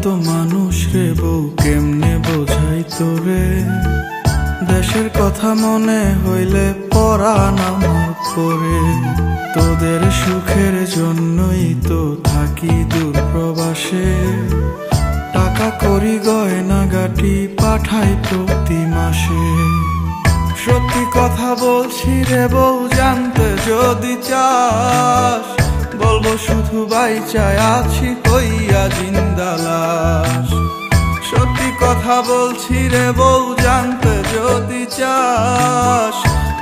তো মানুষ রে বউ, কেমনে বোঝাই তোরে। দেশের কথা মনে হইলে পরাণ আমার পরে। তোদের সুখের জন্যই তো থাকি দূর প্রবাসে। টাকা করি গয়না গাটি পাঠাই প্রতি মাসে। সত্যি কথা বলছি রে বউ, জানতে যদি চাস, বলবো শুধু বাইচায় আছি হইয়া জিন্দা লাশ। সত্যি কথা বলছি রে বউ, জানতে যদি চাস,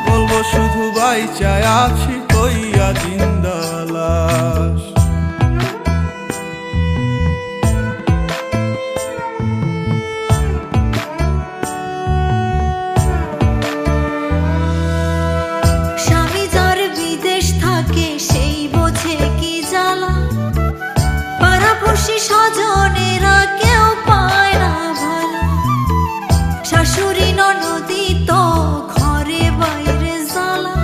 বলবো শুধু বাইচায় আছি হইয়া জিন্দা লাশ। স্বামী যার বিদেশ থাকে সেই বোঝে কি জ্বালা। পাড়াপড়শি স্বজনেরা কেউ পায় না ভালো। শাশুড়ি ননদি তো ঘরে বাইরে জ্বালা।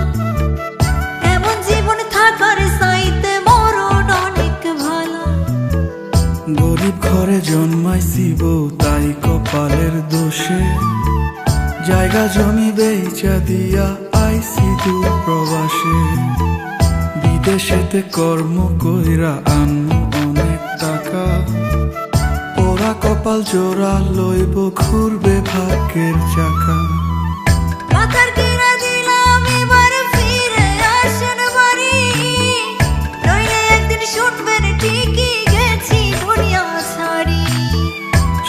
এমন জীবন থাকার চাইতে মরণ অনেক ভালো। গরিব ঘরে জন্মাইছি বউ, তাই কপালের দোষে। জায়গা জমি বেচা দিয়া আইছি দূর প্রবাসে। বিদেশেতে কর্ম কইরা আনমু অনেক টাকা। ওরা কপাল জোড়া লইব, ঘুরবে ভাগ্যের চাকা। মাথার কিনা দিলাম এবার ফিরে আসেন বাড়ি। নইলে একদিন শুনবেন ঠিকই গেছি দুনিয়া ছাড়ি।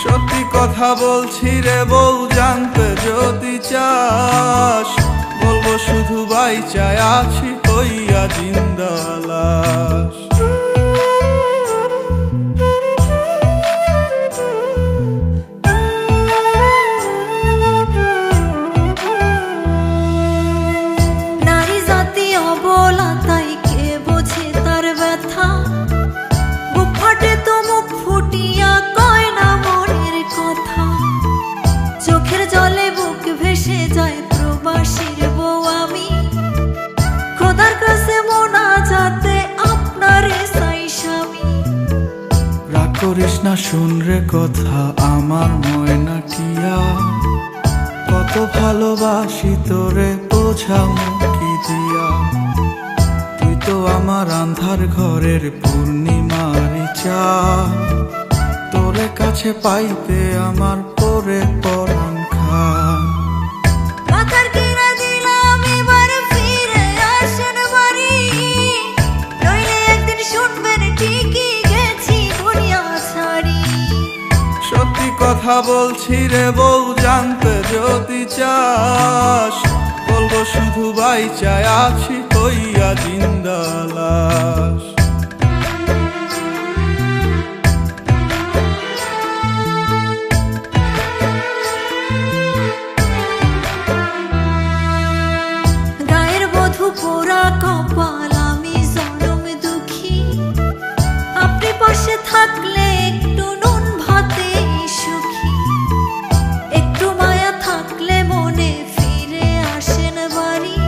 সত্যি কথা বলছি রে বউ, জানতে যদি চাস, বলবো শুধু বাইচায় আছি হইয়া জিন্দা লাশ। নারী জাতি অবলা, তাই কে বোঝে তার ব্যথা। বুক ফাটে তো মুখ ফুটিয়া কয় না মনের কথা। চোখের জলে বুক ভেসে যায় প্রবাসীর বউ আমি। খোদার কাছে মোনাজাতে আপনারে চাই স্বামী। রাগ করিস না, শুন রে কথা আমার ময়না টিয়া। কত ভালোবাসি তোরে, বোঝামু কি দিয়া। তুই তো আমার আন্ধার ঘরের পূর্ণিমারি চাঁদ। তোরে কাছে পাইতে আমার পরে পরাণ খান। মাথার কিনা দিলাম এবার ফিরে আসেন বাড়ি। নইলে একদিন শুনবেন ঠিকই গেছি দুনিয়া ছাড়ি। সত্যি কথা বলছি রে বউ, জানতে যদি চাস, বলবো শুধু বাইচায় আছি হইয়া জিন্দা লাশ। গায়ের বধূ পোড়া কপাল, আমি জনম দুঃখী। আপনি পাশে থাকলে একটু নুন ভাতে সুখী। একটু মায়া থাকলে মনে ফিরে আসেন বাড়ি।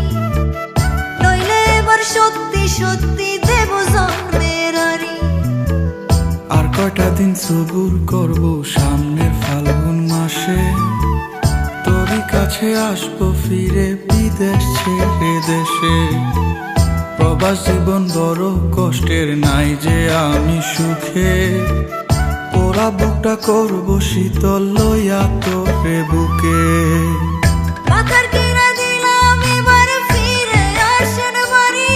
নইলে এবার সত্যি সত্যি দেব জন্মের আরি। আর কয়টা দিন সবুর করব, সামনের ফাল্গুন মাসে। তোরই কাছে আসবো ফিরে, বিদেশ ছেড়ে দেশে। প্রবাস জীবন বড় কষ্টের, নাই যে আমি সুখে। ওরা বুকটা করবো শীতল লইয়া তোরে বুকে। মাথার কিনা দিলাম এবার ফিরে আসেন বাড়ি।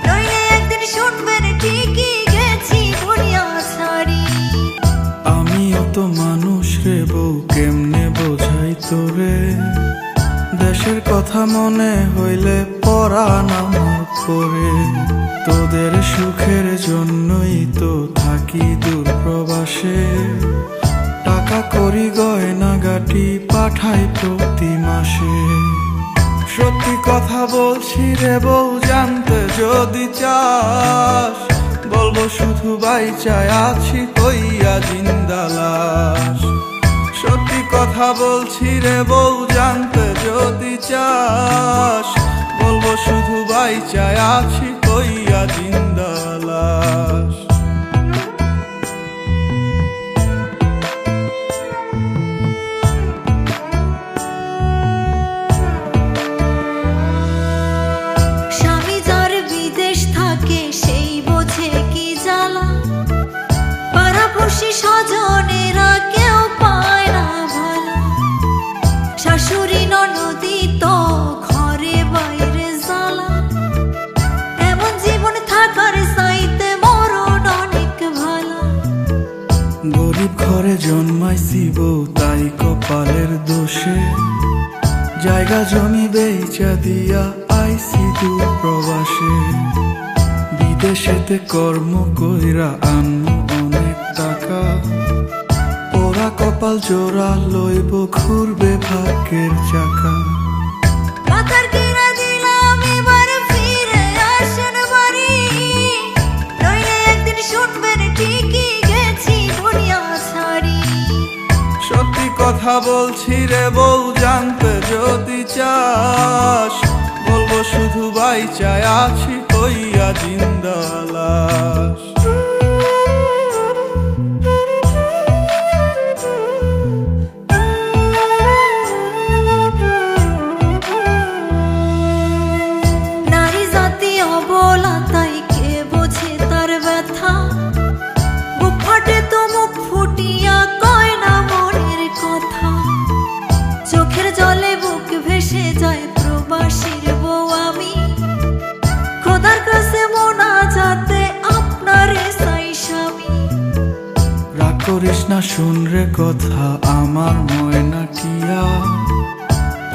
নইলে একদিন শুনবেন ঠিকই গেছি দুনিয়া ছাড়ি। আমিও তো মানুষ রে বউ, কেমনে বোঝাই তোরে। দেশের কথা মনে হইলে পরাণ আমার পরে। তোদের সুখের জন্যই তো থাকি দূর প্রবাসে। টাকা করি গয়না গাটি পাঠাই প্রতি মাসে। সত্যি কথা বলছি রে বউ, জানতে যদি চাস, বলবো শুধু বাইচায় আছি হইয়া জিন্দা লাশ। সত্যি কথা বলছি রে বউ, জানতে যদি চাস, বলবো শুধু বাইচায় আছি হইয়া জিন্দা লাশ। ঘরে জন্মাইছি বউ তাই কপালের দোষে জায়গা জমি বেচা দিয়া আইছি দূর প্রবাসে বিদেশেতে কর্ম কইরা আনমু অনেক টাকা ওরা কপাল জোড়া লইব ঘুরবে ভাগ্যের চাকা পাতার কিনা দিলাম এবার ফিরে আসেন বাড়ি নইলে একদিন শুনবেন ঠিকই গেছি দুনিয়া ছাড়ি সত্যি কথা বলছি রে বউ জানতে যদি চাস বলবো শুধু বাইচায় আছি কইয়া জিন্দা লাশ নারী জাতি অবলা তাই কে বোঝে তার ব্যথা বুক ফাটে তো মুখ ফুটিয়া কয় না মনের কথা চোখের জলে বুক ভেসে যায় প্রবাসীর বউ আমি খোদার কাছে মোনাজাতে আপনারে চাই স্বামী রাগ করিস না শুন রে কথা আমার ময়না টিয়া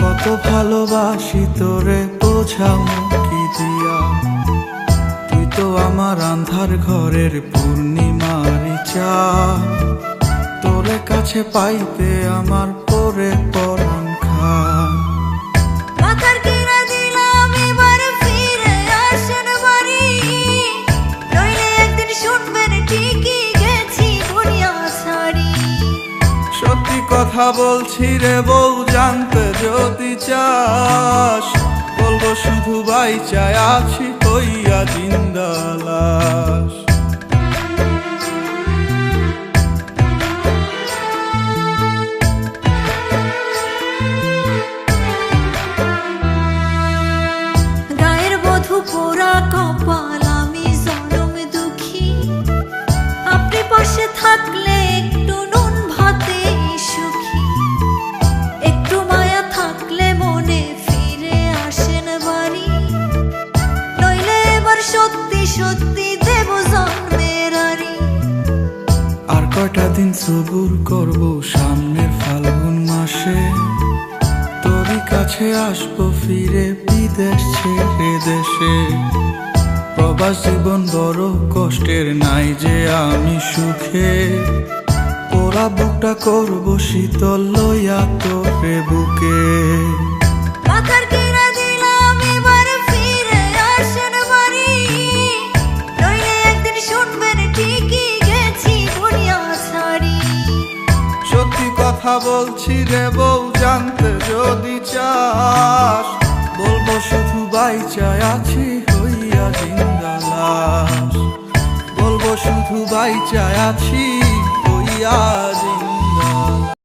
কত ভালোবাসি তোরে বোঝামু কি দিয়া তুই তো আমার আন্ধার ঘরের পূর্ণিমারি চা তোরে কাছে পাইতে আমার পরে পরাণ খা পাতার কিনা দিলাম এবার ফিরে আসেন বাড়ি নইলে একদিন শুনবেন ঠিকই গেছি দুনিয়া ছাড়ি সত্যি কথা বলছি রে বউ জানতে যদি চাস বলবো শুধু বাইচায় আছি কইয়া জিন্দা লাশ গায়ের বধূ পোড়া কপাল আমি জনম দুঃখী আপনি পাশে থাকলে একটু নুন ভাতে সুখী একটু মায়া থাকলে মনে ফিরে আসেন বাড়ি নইলে এবার সত্যি সত্যি দেব জন্মের আরি আর কয়টা দিন সবুর করব সামনের ফাল্গুন মাসে তোরই কাছে আসবো ফিরে বিদেশ ছেড়ে দেশে প্রবাস জীবন বড় কষ্টের নাই যে আমি সুখে ওরা বুকটা করব শীতল লইয়া তোরে বুকে পাতার কিনা দিলাম এবার ফিরে আসেন বাড়ি নইলে একদিন শুনবেন ঠিকই গেছি দুনিয়া ছাড়ি সত্যি কথা বলছি রে বউ জানতে যদি চাস বলবো শুধু বাইচায় আছি হইয়া জিন্দা লাশ বলবো শুধু বাইচায় আছি হইয়া জিন্দা